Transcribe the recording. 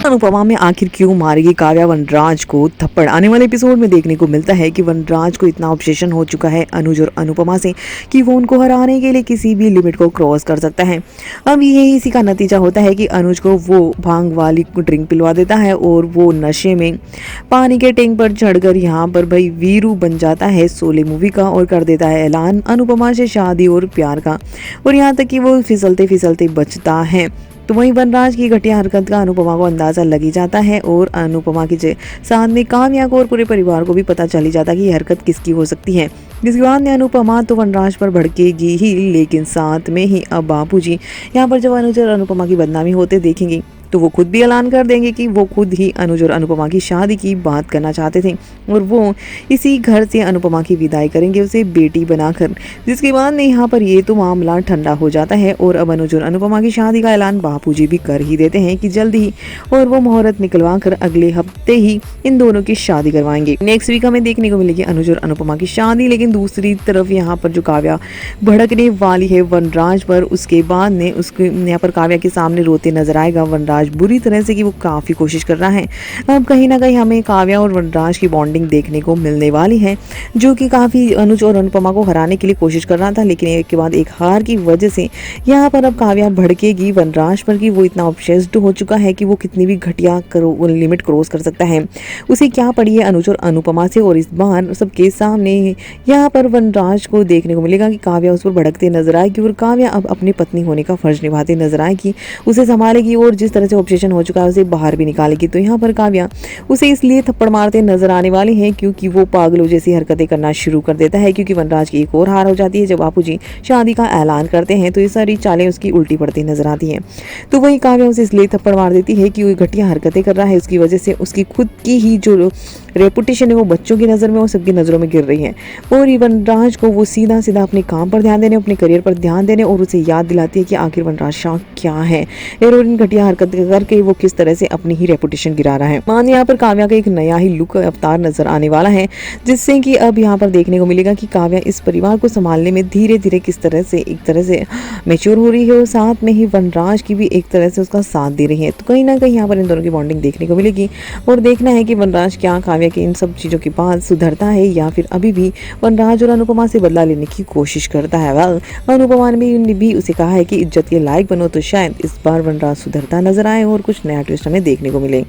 अनुपमा में आखिर क्यों मारेगी काव्या वनराज को थप्पड़। आने वाले एपिसोड में देखने को मिलता है कि वनराज को इतना ऑब्सेशन हो चुका है अनुज और अनुपमा से कि वो उनको हराने के लिए किसी भी लिमिट को क्रॉस कर सकता है। अब यही इसी का नतीजा होता है कि अनुज को वो भांग वाली ड्रिंक पिलवा देता है और वो नशे में पानी के टैंक पर चढ़कर यहाँ पर भाई वीरू बन जाता है शोले मूवी का और कर देता है ऐलान अनुपमा से शादी और प्यार का। और यहाँ तक कि वो फिसलते फिसलते बचता है। तो वहीं वनराज की घटिया हरकत का अनुपमा को अंदाजा लग ही जाता है और अनुपमा के साथ में काव्या को और पूरे परिवार को भी पता चल ही जाता है कि ये हरकत किसकी हो सकती है। जिसके बाद में अनुपमा तो वनराज पर भड़केगी ही, लेकिन साथ में ही अब बापूजी यहाँ पर जब अनुज और अनुपमा की बदनामी होते देखेंगे तो वो खुद भी ऐलान कर देंगे कि वो खुद ही अनुज और अनुपमा की शादी की बात करना चाहते थे और वो इसी घर से अनुपमा की विदाई करेंगे उसे बेटी बनाकर। जिसके बाद में यहाँ पर ये तो मामला ठंडा हो जाता है और अब अनुज और अनुपमा की शादी का ऐलान बापूजी भी कर ही देते हैं कि जल्द ही और वो मुहूर्त निकलवा कर अगले हफ्ते ही इन दोनों की शादी करवाएंगे। नेक्स्ट वीक हमें देखने को मिलेगी अनुज और अनुपमा की शादी। लेकिन दूसरी तरफ यहाँ पर जो काव्या भड़कने वाली है वनराज पर, उसके बाद में उसके यहाँ पर काव्या के सामने रोते नजर आएगा वनराज बुरी तरह से कि वो काफ़ी कोशिश कर रहा है। अब कहीं ना कहीं हमें काव्या और वनराज की बॉन्डिंग देखने को मिलने वाली है, जो कि काफ़ी अनुज और अनुपमा को हराने के लिए कोशिश कर रहा था, लेकिन एक के बाद एक हार की वजह से यहाँ पर अब काव्या भड़केगी वनराज पर कि वो इतना ऑब्सेस्ड हो चुका है कि वो कितनी भी घटिया लिमिट क्रॉस कर सकता है। उसे क्या पड़ी है अनुज और अनुपमा से। और इस बार सबके सामने यहाँ पर वनराज को देखने को मिलेगा कि काव्या उस पर भड़कते नजर आएगी और काव्या अब अपनी पत्नी होने का फर्ज निभाते नजर आएगी, उसे संभालेगी और जिस तरह से ऑब्सेशन हो चुका है उसे बाहर भी निकालेगी। तो यहाँ पर काव्या उसे इसलिए थप्पड़ मारते नजर आने वाले हैं क्योंकि वो पागलों जैसी हरकतें करना शुरू कर देता है, क्योंकि वनराज की एक और हार हो जाती है जब बापूजी शादी का ऐलान करते हैं तो ये सारी चालें उसकी उल्टी पड़ती नजर आती हैं। तो वही काव्या उसे इसलिए थप्पड़ मार देती है कि वो घटिया हरकतें कर रहा है, उसकी वजह से उसकी खुद की ही जो रेपुटेशन है वो बच्चों की नज़र में और सबकी नज़रों में गिर रही है। और वनराज को वो सीधा सीधा अपने काम पर ध्यान देने, अपने करियर पर ध्यान देने और उसे याद दिलाती है कि आखिर वनराज शाह क्या है और इन घटिया हरकत करके वो किस तरह से अपनी ही रेपुटेशन गिरा रहा है। मान यहाँ पर काव्या का एक नया ही लुक अवतार नजर आने वाला है, जिससे कि अब यहाँ पर देखने को मिलेगा कि काव्या इस परिवार को संभालने में धीरे धीरे किस तरह से एक तरह से मैच्योर हो रही है और साथ में ही वनराज की भी एक तरह से उसका साथ दे रही है। तो कहीं ना कहीं यहाँ पर इन दोनों की बॉन्डिंग देखने को मिलेगी और देखना है कि वनराज क्या काव्या के इन सब चीज़ों के बाद सुधरता है या फिर अभी भी वनराज और अनुपमा से बदला लेने की कोशिश करता है। अनुपमा ने भी उसे कहा है कि इज्जत के लायक बनो, तो शायद इस बार वनराज सुधरता नजर आए और कुछ नया ट्विस्ट हमें देखने को मिले।